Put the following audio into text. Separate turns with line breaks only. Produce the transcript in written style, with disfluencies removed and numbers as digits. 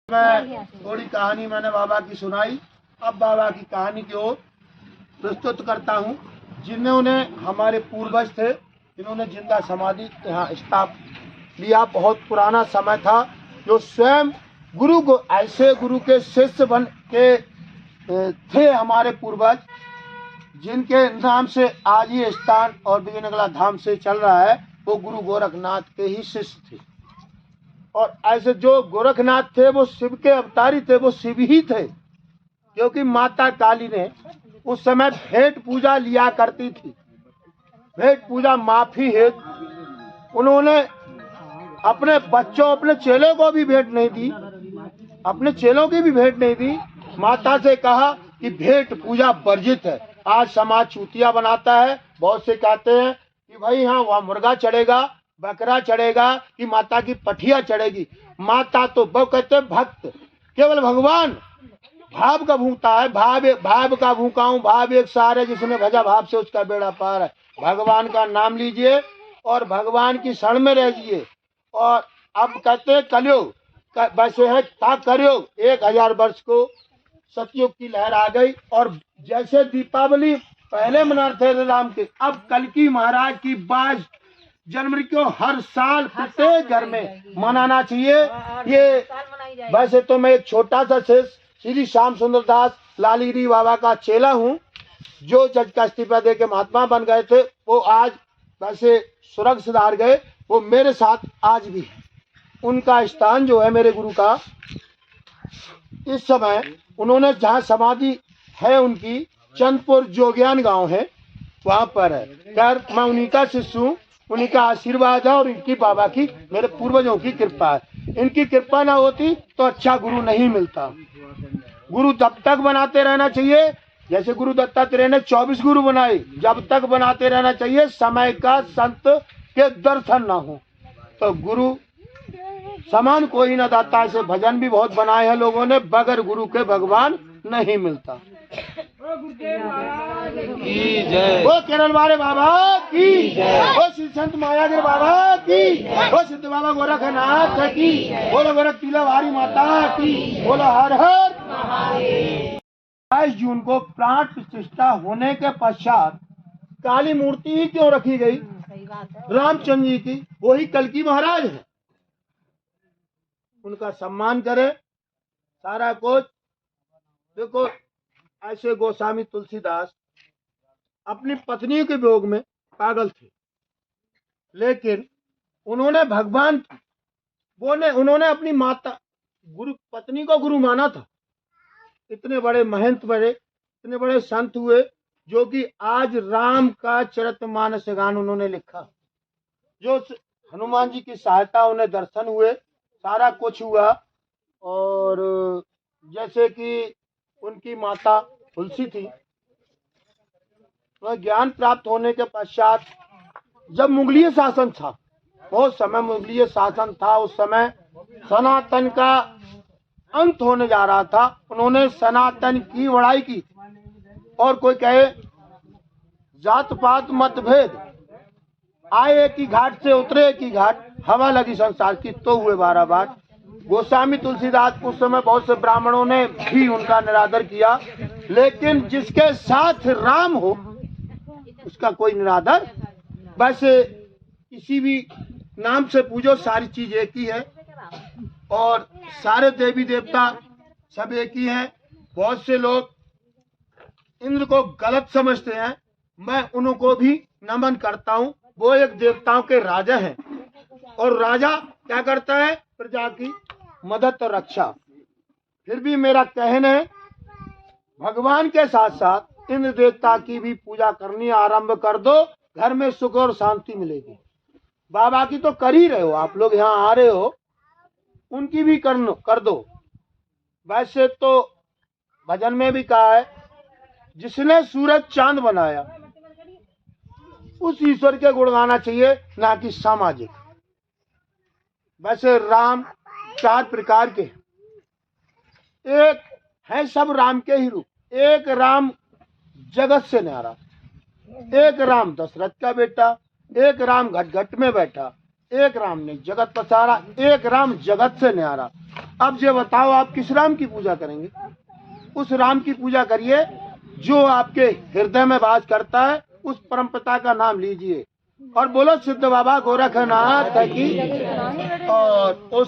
मैं थोड़ी कहानी मैंने बाबा की सुनाई। अब बाबा की कहानी की ओर प्रस्तुत करता हूँ। जिन्होंने हमारे पूर्वज थे, इन्होंने जिंदा समाधि यहाँ स्थापित लिया। बहुत पुराना समय था, जो स्वयं गुरु को ऐसे गुरु के शिष्य बन के थे हमारे पूर्वज, जिनके नाम से आज ये स्थान और विजयनगला धाम से चल रहा है, वो गुरु गोरखनाथ के ही शिष्य थे। और ऐसे जो गोरखनाथ थे वो शिव के अवतारी थे, वो शिव ही थे, क्योंकि माता काली ने उस समय भेंट पूजा लिया करती थी। भेंट पूजा माफी है, उन्होंने अपने बच्चों, अपने चेलों को भी भेंट नहीं दी, अपने चेलों की भी भेंट नहीं दी। माता से कहा कि भेंट पूजा वर्जित है। आज समाज चूतिया बनाता है। बहुत से कहते हैं कि भाई हाँ, वहाँ मुर्गा चढ़ेगा, बकरा चढ़ेगा, कि माता की पठिया चढ़ेगी। माता तो वो कहते हैं भक्त, केवल भगवान भाव का भूखता है। भाव का भूखा हूँ, भाव एक सार है, जिसने भजा भाव से उसका बेड़ा पार है। भगवान का नाम लीजिए और भगवान की शरण में रहिए। और अब कहते हैं कलयुग वैसे है था कलयुग, 1000 वर्ष को सतयुग की लहर आ गई। और जैसे दीपावली पहले मनाते थे राम के, अब कल्कि महाराज की 22 जनवरी को हर साल प्रत्येक घर में मनाना चाहिए। ये वैसे तो मैं एक छोटा सा शिष्य श्री श्याम सुंदर दास लालगिरी बाबा का चेला हूँ, जो जज का इस्तीफा दे के महात्मा बन गए थे। वो आज वैसे स्वर्ग सुधार गए, वो मेरे साथ आज भी है। उनका स्थान जो है मेरे गुरु का, इस समय उन्होंने जहाँ समाधि है उनकी, चंदपुर जोगियान गांव है, वहां पर है। खैर मैं उन्हीं का शिष्य हूँ, उन्हीं का आशीर्वाद है और इनकी बाबा की, मेरे पूर्वजों की कृपा है। इनकी कृपा ना होती तो अच्छा गुरु नहीं मिलता। गुरु तब तक बनाते रहना चाहिए, जैसे गुरु दत्तात्रेय ने 24 गुरु बनाए, जब तक बनाते रहना चाहिए समय का संत के दर्शन ना हो। तो गुरु समान कोई न दाता। ऐसे भजन भी बहुत बनाए हैं लोगों ने, बगैर गुरु के भगवान नहीं मिलता। वो केरल वाले बाबा की, वो श्री संत मायादेव बाबा की, वो सिद्ध बाबा गोरखनाथ की, बोलो गोरख तिलवारी माता की, बोलो हर हर। 22 जून को प्राण प्रतिष्ठा होने के पश्चात काली मूर्ति ही क्यों रखी गई? रामचंद्र जी की, वही कल्कि महाराज है, उनका सम्मान करें सारा कुछ। देखो ऐसे गोस्वामी तुलसीदास अपनी पत्नी के वियोग में पागल थे, लेकिन उन्होंने भगवान उन्होंने अपनी माता गुरु पत्नी को गुरु माना था। इतने बड़े महंत बड़े, इतने बड़े संत हुए, जो कि आज राम का चरितमानस गान उन्होंने लिखा। जो हनुमान जी की सहायता, उन्हें दर्शन हुए, सारा कुछ हुआ। और जैसे कि उनकी माता तुलसी थी, तो ज्ञान प्राप्त होने के पश्चात जब मुगलीय शासन था, बहुत समय मुगलीय शासन था, उस समय सनातन का अंत होने जा रहा था। उन्होंने सनातन की बड़ाई की। और कोई कहे जात पात मतभेद, आए एक ही घाट से उतरे एक ही घाट, हवा लगी संसार की तो हुए 12 बार। गोस्वामी तुलसीदास उस समय बहुत से ब्राह्मणों ने भी उनका निरादर किया, लेकिन जिसके साथ राम हो उसका कोई निरादर। वैसे किसी भी नाम से पूजो, सारी चीज एक ही है और सारे देवी देवता सब एक ही हैं। बहुत से लोग इंद्र को गलत समझते हैं, मैं उनको भी नमन करता हूँ। वो एक देवताओं के राजा हैं, और राजा क्या करता है? प्रजा की मदद और रक्षा। फिर भी मेरा कहना है, भगवान के साथ साथ इंद्र देवता की भी पूजा करनी आरंभ कर दो, घर में सुख और शांति मिलेगी। बाबा की तो कर ही रहे हो आप लोग, यहाँ आ रहे हो, उनकी भी कर दो। वैसे तो भजन में भी कहा है, जिसने सूरज चांद बनाया उस ईश्वर के गुण गाना चाहिए, ना कि सामाजिक। वैसे राम 4 प्रकार के, एक है सब राम के ही रूप। एक राम जगत से न्यारा, एक राम दशरथ का बेटा, एक राम घट घट में बैठा, एक राम ने जगत पसारा, एक राम जगत से न्यारा। अब ये बताओ आप किस राम की पूजा करेंगे? उस राम की पूजा करिए जो आपके हृदय में वास करता है, उस परमपिता का नाम लीजिए और बोलो सिद्ध बाबा गोरखनाथ की। और